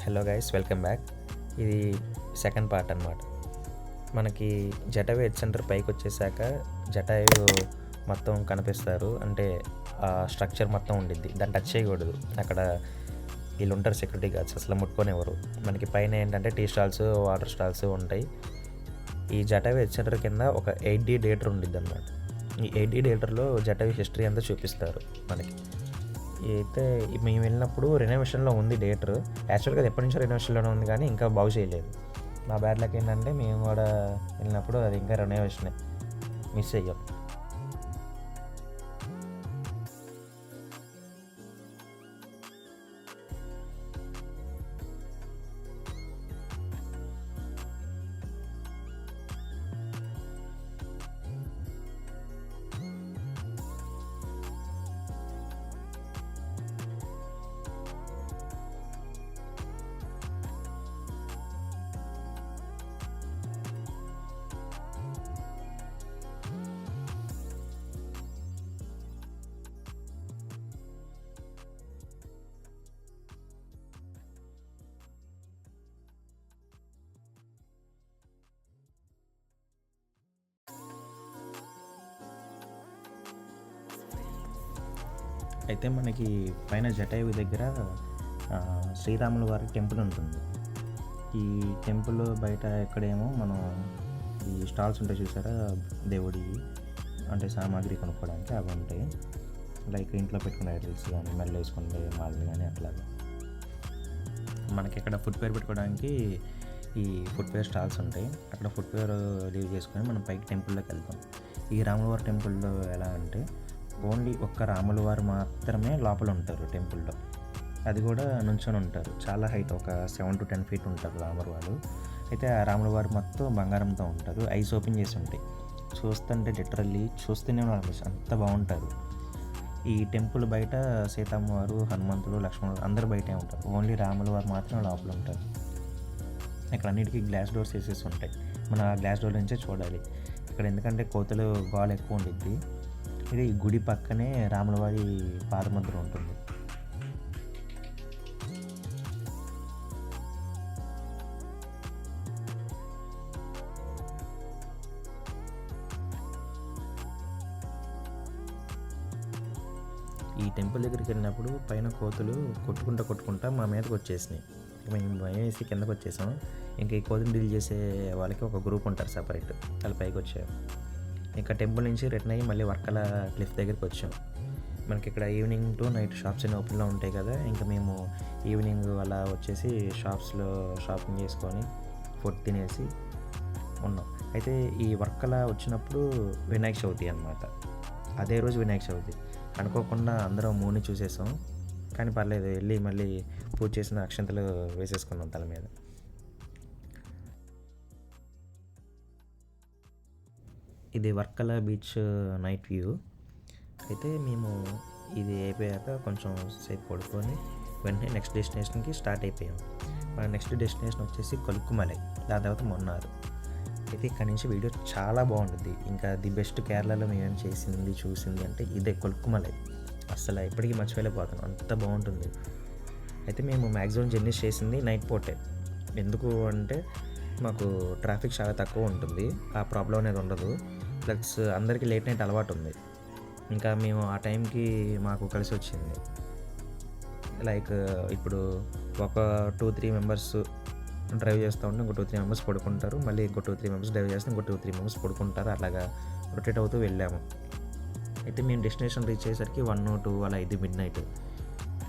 Hello guys, welcome back. ఇది second part అనమాట. మనకి జటాయు ఎడ్జ్ సెంటర్ పైకి వచ్చేసాక జటాయు మొత్తం కనిపిస్తారు. అంటే ఆ స్ట్రక్చర్ మొత్తం ఉండిద్ది, దాన్ని టచ్ చేయకూడదు. అక్కడ వీళ్ళు ఉంటారు సెక్యూరిటీ గార్డ్స్, అసలు ముట్టుకొనివ్వరు. మనకి పైన ఏంటంటే టీ స్టాల్స్, వాటర్ స్టాల్స్ ఉంటాయి. ఈ జటాయు ఎడ్జ్ సెంటర్ కింద ఒక 8D థియేటర్ ఉండిద్ది అనమాట. ఈ 8D థియేటర్లో జటాయు హిస్టరీ అంతా చూపిస్తారు మనకి. అయితే మేము వెళ్ళినప్పుడు రెనోవేషన్లో ఉంది థియేటర్. యాక్చువల్గా అది ఎప్పటి నుంచో రెనోవేషన్లోనే ఉంది, కానీ ఇంకా బాగు చేయలేదు. నా బ్యాడ్ లక్ ఏంటంటే మేము కూడా వెళ్ళినప్పుడు అది ఇంకా రెనోవేషనే, మిస్ అయ్యాం. అయితే మనకి పైన జటాయు దగ్గర శ్రీరాముల వారి టెంపుల్ ఉంటుంది. ఈ టెంపుల్ బయట ఎక్కడేమో మనం ఈ స్టాల్స్ ఉంటాయి చూసారా, దేవుడి అంటే సామాగ్రి కొనుక్కోవడానికి అవి ఉంటాయి. లైక్ ఇంట్లో పెట్టుకునే ఐటల్స్ కానీ, మెల్ల వేసుకునే మాలలు కానీ అట్లాగా. మనకి ఇక్కడ ఫుట్వేర్ పెట్టుకోవడానికి ఈ ఫుట్వేర్ స్టాల్స్ ఉంటాయి. అక్కడ ఫుట్వేర్ లీవ్ చేసుకొని మనం పైకి టెంపుల్లోకి వెళ్తాం. ఈ రాములవారి టెంపుల్లో ఎలా అంటే ఓన్లీ ఒక్క రాముల వారు మాత్రమే లోపల ఉంటారు టెంపుల్లో. అది కూడా నుంచొని ఉంటారు. చాలా హైట్, ఒక 7 to 10 feet ఉంటారు రాముల వారు. అయితే ఆ రాముల వారు మొత్తం బంగారంతో ఉంటారు. ఐస్ ఓపెన్ చేసి ఉంటాయి. చూస్తుంటే లిటరల్లీ చూస్తూనే అనిపిస్తుంది, అంత బాగుంటారు. ఈ టెంపుల్ బయట సీతమ్మ వారు, హనుమంతుడు, లక్ష్మణుడు అందరూ బయటే ఉంటారు. ఓన్లీ రాముల వారు మాత్రం లోపల ఉంటారు. ఇక్కడ అన్నిటికీ గ్లాస్ డోర్స్ వేసేసి ఉంటాయి. మనం ఆ గ్లాస్ డోర్ నుంచే చూడాలి. ఇక్కడ ఎందుకంటే కోతులు గోల ఎక్కువ ఉండిద్ది. ఇది ఈ గుడి పక్కనే రాములవారి పాదముద్ర ఉంటుంది. ఈ టెంపుల్ దగ్గరికి వెళ్ళినప్పుడు పైన కోతులు కొట్టుకుంటా మా మీదకి వచ్చేసినాయి. మేము భయం వేసి కిందకు వచ్చేసాం. ఇంకా ఈ కోతులు డీల్ చేసే వాళ్ళకి ఒక గ్రూప్ ఉంటారు సపరేట్, వాళ్ళు పైకి వచ్చారు. ఇంకా టెంపుల్ నుంచి రిటర్న్ అయ్యి మళ్ళీ వర్కల క్లిఫ్ దగ్గరికి వచ్చాం. మనకి ఇక్కడ ఈవినింగ్ టు నైట్ షాప్స్ అన్నీ ఓపెన్లో ఉంటాయి కదా. ఇంకా మేము ఈవినింగ్ అలా వచ్చేసి షాప్స్లో షాపింగ్ చేసుకొని ఫుడ్ తినేసి ఉన్నాం. అయితే ఈ వర్కల వచ్చినప్పుడు వినాయక చవితి అనమాట. అదే రోజు వినాయక చవితి. అనుకోకుండా అందరం మూని చూసేసాం, కానీ పర్లేదు, వెళ్ళి మళ్ళీ పూజ చేసిన అక్షంతలు వేసేసుకున్నాం తల మీద. ఇది వర్కల బీచ్ నైట్ వ్యూ. అయితే మేము ఇది అయిపోయాక కొంచెం సేపు పడుకొని వెంటనే నెక్స్ట్ డెస్టినేషన్కి స్టార్ట్ అయిపోయాం. మన నెక్స్ట్ డెస్టినేషన్ వచ్చేసి కొలుక్కుమలై, దాని తర్వాత మొన్నారు. అయితే ఇక్కడ నుంచి వీడియో చాలా బాగుంటుంది. ఇంకా ది బెస్ట్ కేరళలో మేము చూసింది అంటే ఇదే కొలుక్కుమలై. అసలు ఎప్పటికీ మర్చిపోలేకపోతాను, అంత బాగుంటుంది. అయితే మేము మ్యాక్సిమం జర్నీస్ చేసింది నైట్ పూటే. ఎందుకు అంటే మాకు ట్రాఫిక్ చాలా తక్కువ ఉంటుంది, ఆ ప్రాబ్లం అనేది ఉండదు. ప్లస్ అందరికీ లేట్ నైట్ అలవాటు ఉంది. ఇంకా మేము ఆ టైంకి మాకు కలిసి వచ్చింది. లైక్ ఇప్పుడు ఒక 2-3 మెంబర్స్ డ్రైవ్ చేస్తూ ఉంటే ఇంకో 2-3 మెంబర్స్ పడుకుంటారు, మళ్ళీ ఇంకో 2-3 మెంబర్స్ డ్రైవ్ చేస్తే ఇంకో 2-3 మెంబర్స్ పడుకుంటారు. అలాగా రొటేట్ అవుతూ వెళ్ళాము. అయితే మేము డెస్టినేషన్ రీచ్ అయ్యేసరికి 1-2 అలా ఇది మిడ్ నైట్.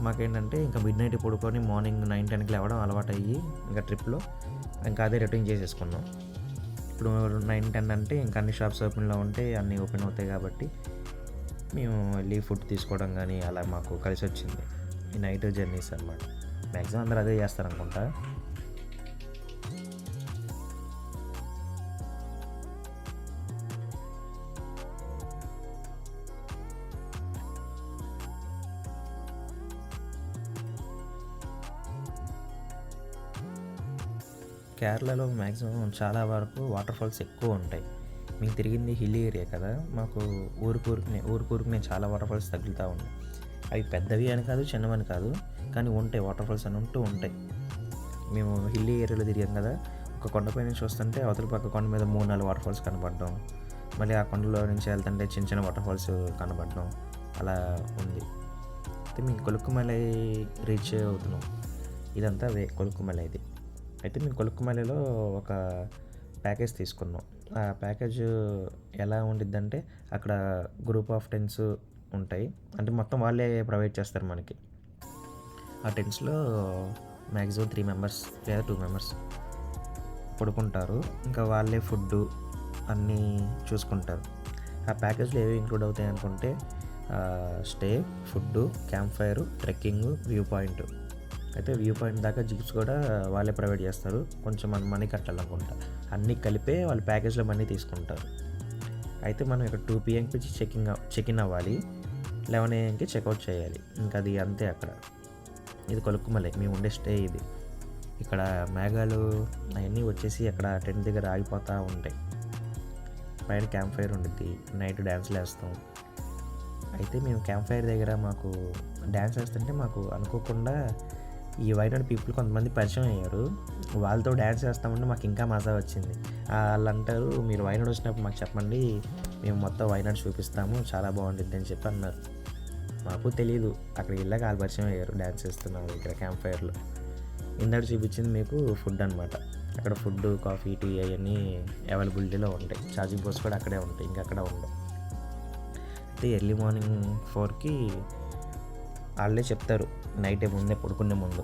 మాకేంటంటే ఇంకా మిడ్ నైట్ పడుకొని మార్నింగ్ 9-10కి లేవడం అలవాటు అయ్యి ఇంకా ట్రిప్లో ఇంకా అదే రొటీన్ చేసేసుకున్నాం. ఇప్పుడు 9-10 అంటే ఇంకా అన్ని షాప్స్ ఓపెన్లో ఉంటే అన్నీ ఓపెన్ అవుతాయి కాబట్టి మేము వెళ్ళి ఫుడ్ తీసుకోవడం కానీ అలా మాకు కలిసి వచ్చింది. ఈ నైట్ జర్నీస్ అన్నమాట. మ్యాక్సిమం అందరూ అదే చేస్తారనుకుంటా. కేరళలో మ్యాక్సిమం చాలా వరకు వాటర్ ఫాల్స్ ఎక్కువ ఉంటాయి. మేము తిరిగింది హిల్ ఏరియా కదా, మాకు ఊరుకూరుకునే చాలా వాటర్ ఫాల్స్ తగులుతూ ఉన్నాయి. అవి పెద్దవి అని కాదు, చిన్నవని కాదు, కానీ ఉంటాయి వాటర్ ఫాల్స్ అని ఉంటాయి. మేము హిల్లీ ఏరియాలో తిరిగాం కదా, ఒక కొండపై నుంచి వస్తుంటే అవతల పక్క కొండ మీద 3-4 వాటర్ ఫాల్స్ కనపడడం, మళ్ళీ ఆ కొండలో నుంచి వెళ్తుంటే చిన్న చిన్న వాటర్ ఫాల్స్ కనపడడం అలా ఉంది. అయితే మేము కొలుక్కుమలై రీచ్ అవుతున్నాం. ఇదంతా కొలుక్కుమలై ఇది. అయితే మేము కొలుక్కుమలలో ఒక ప్యాకేజ్ తీసుకున్నాం. ఆ ప్యాకేజ్ ఎలా ఉండిద్దంటే అక్కడ గ్రూప్ ఆఫ్ టెంట్స్ ఉంటాయి. అంటే మొత్తం వాళ్ళే ప్రొవైడ్ చేస్తారు మనకి. ఆ టెంట్స్లో మ్యాక్సిమం 3 మెంబర్స్ లేదా 2 మెంబర్స్ పడుకుంటారు. ఇంకా వాళ్ళే ఫుడ్డు అన్నీ చూసుకుంటారు. ఆ ప్యాకేజ్లో ఏవి ఇంక్లూడ్ అవుతాయి అనుకుంటే stay, food, camp fire, trekking, view point. అయితే వ్యూ పాయింట్ దాకా జిప్స్ కూడా వాళ్ళే ప్రొవైడ్ చేస్తారు. కొంచెం మన మనీ కట్టాలనుకుంటా. అన్నీ కలిపే వాళ్ళు ప్యాకేజ్లో మనీ తీసుకుంటారు. అయితే మనం ఇక్కడ 2 PM చెక్ఇన్ అవ్వాలి, 11 AM చెక్అవుట్ చేయాలి. ఇంకా అది అంతే అక్కడ. ఇది కొలుక్కుమలై మేము ఉండే స్టే ఇది. ఇక్కడ మేఘాలు అవన్నీ వచ్చేసి అక్కడ టెంట్ దగ్గర ఆగిపోతూ ఉంటాయి. పైన క్యాంప్ ఫైర్ ఉండిద్ది, నైట్ డ్యాన్స్లు వేస్తాం. అయితే మేము క్యాంప్ ఫైర్ దగ్గర మాకు డ్యాన్స్ వేస్తుంటే మాకు అనుకోకుండా ఈ వైనాడ్ పీపుల్ కొంతమంది పరిచయం అయ్యారు. వాళ్ళతో డ్యాన్స్ వేస్తామంటే మాకు ఇంకా మజా వచ్చింది. వాళ్ళు అంటారు, మీరు వైనాడ్ వచ్చినప్పుడు మాకు చెప్పండి, మేము మొత్తం వైనాడ్ చూపిస్తాము, చాలా బాగుంటుంది అని చెప్పి అన్నారు. మాకు తెలియదు, అక్కడికి వెళ్ళాక వాళ్ళు పరిచయం అయ్యారు, డ్యాన్స్ వేస్తున్నారు ఇక్కడ క్యాంప్ ఫైర్లో. ఇందాక చూపించింది మీకు ఫుడ్ అనమాట. అక్కడ ఫుడ్, కాఫీ, టీ అవన్నీ అవైలబిలిటీలో ఉంటాయి. ఛార్జింగ్ పోస్ట్ కూడా అక్కడే ఉంటాయి, ఇంకా అక్కడ ఉండవు. అయితే ఎర్లీ మార్నింగ్ 4కి వాళ్ళే చెప్తారు, నైట్ ముందే పడుకునే ముందు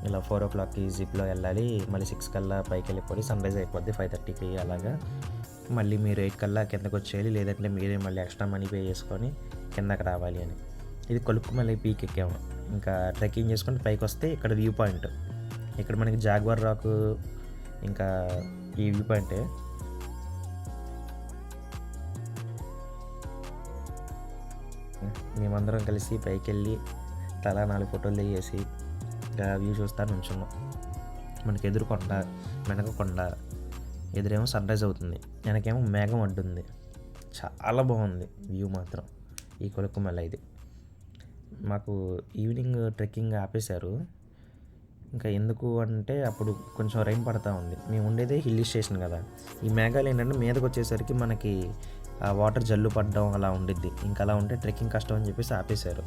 ఇలా 4 o'clockకి జిప్లో వెళ్ళాలి, మళ్ళీ 6 కల్లా పైకి వెళ్ళిపోయి సన్రైజ్ అయిపోద్ది 5:30కి. అలాగా మళ్ళీ మీరు 8 కల్లా కిందకు వచ్చేయాలి, లేదంటే మీరే మళ్ళీ ఎక్స్ట్రా మనీ పే చేసుకొని కిందకి రావాలి అని. ఇది కొలుక్కుమలై పీక్ ఎక్కాము. ఇంకా ట్రెక్కింగ్ చేసుకుంటే పైకి వస్తే ఇక్కడ వ్యూ పాయింట్. ఇక్కడ మనకి జాగ్వార్ రాక్, ఇంకా ఈ వ్యూ పాయింటే. మేమందరం కలిసి పైకి వెళ్ళి తలా 4 ఫోటోలు దిగేసి ఇంకా వ్యూ చూస్తా నుంచున్నాం. మనకి ఎదురు కొండ, వెనక కొండ, ఎదురేమో సన్రైజ్ అవుతుంది, వెనకేమో మేఘం అడ్డుంది. చాలా బాగుంది వ్యూ మాత్రం ఈ కొలుక్కుమలై ఇది. మాకు ఈవినింగ్ ట్రెక్కింగ్ ఆపేశారు. ఇంకా ఎందుకు అంటే అప్పుడు కొంచెం రైన్ పడతా ఉంది. మేము ఉండేదే హిల్లీ స్టేషన్ కదా. ఈ మేఘాలు ఏంటంటే మీదకి వచ్చేసరికి మనకి ఆ వాటర్ జల్లు పడడం అలా ఉండిద్ది. ఇంకా అలా ఉంటే ట్రెక్కింగ్ కష్టం అని చెప్పేసి ఆపేశారు.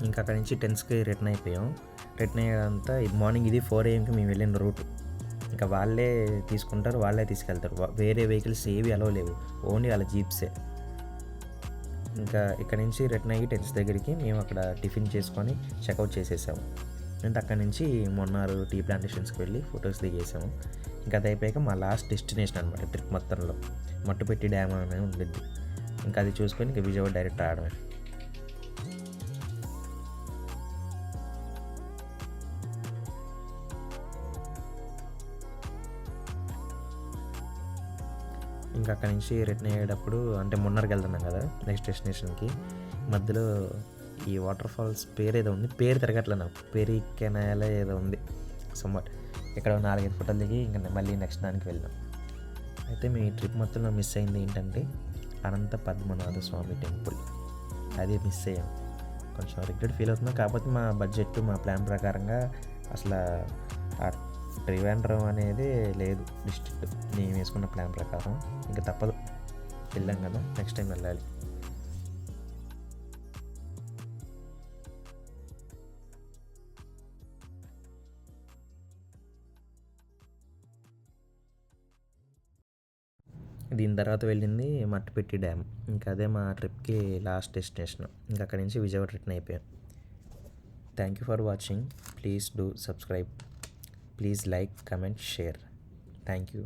ఇంకా అక్కడి నుంచి టెంట్స్కి రిటర్న్ అయిపోయాం. రిటర్న్ అయ్యేదంతా మార్నింగ్ ఇది 4 AM మేము వెళ్ళిన రూట్. ఇంకా వాళ్ళే తీసుకుంటారు, వాళ్ళే తీసుకెళ్తారు. వేరే వెహికల్స్ ఏవి అలవ్ లేవు, ఓన్లీ వాళ్ళ జీప్సే. ఇంకా ఇక్కడ నుంచి రిటర్న్ అయ్యి టెంట్స్ దగ్గరికి మేము అక్కడ టిఫిన్ చేసుకొని చెక్అవుట్ చేసేసాము. అంటే అక్కడి నుంచి మొన్నారు టీ ప్లాంటేషన్స్కి వెళ్ళి ఫొటోస్ దిగేసాము. ఇంకా అది అయిపోయాక మా లాస్ట్ డెస్టినేషన్ అనమాట ట్రిప్ మొత్తంలో మట్టుపెట్టి డ్యామ్ అనేది ఉండిద్ది. ఇంకా అది చూసుకొని ఇంకా విజయవాడ డైరెక్ట్ రావడమే. ఇంకా అక్కడి నుంచి రిటర్న్ అయ్యేటప్పుడు అంటే మున్నర్కి వెళ్తున్నాం కదా నెక్స్ట్ డెస్టినేషన్కి, మధ్యలో ఈ వాటర్ ఫాల్స్ పేరు ఏదో ఉంది, పేరు తిరగట్లే నాకు, పేరు కెనాల ఏదో ఉంది సమ్మట్. ఇక్కడ 4-5 ఫోటోలు దిగి ఇంకా మళ్ళీ నెక్స్ట్ దానికి వెళ్ళాం. అయితే మీ ట్రిప్ మొత్తంలో మిస్ అయింది ఏంటంటే అనంత పద్మనాభ స్వామి టెంపుల్, అది మిస్ అయ్యాం. కొంచెం రిగ్రెట్ ఫీల్ అవుతున్నాం. కాకపోతే మా బడ్జెట్, మా ప్లాన్ ప్రకారంగా అసలు ఆ ట్రివాండ్రం అనేది లేదు డిస్ట్రిక్ట్ నేను వేసుకున్న ప్లాన్ ప్రకారం. ఇంకా తప్పదు, వెళ్ళాం కదా, నెక్స్ట్ టైం వెళ్ళాలి. దీని తర్వాత వెళ్ళింది మట్టుపెట్టి డ్యామ్. ఇంకా అదే మా ట్రిప్కి లాస్ట్ డెస్టినేషన్. ఇంకా అక్కడి నుంచి విజయవాడ రిటర్న్ అయిపోయాం. Thank you for watching. Please do subscribe. Please like, comment, share. Thank you.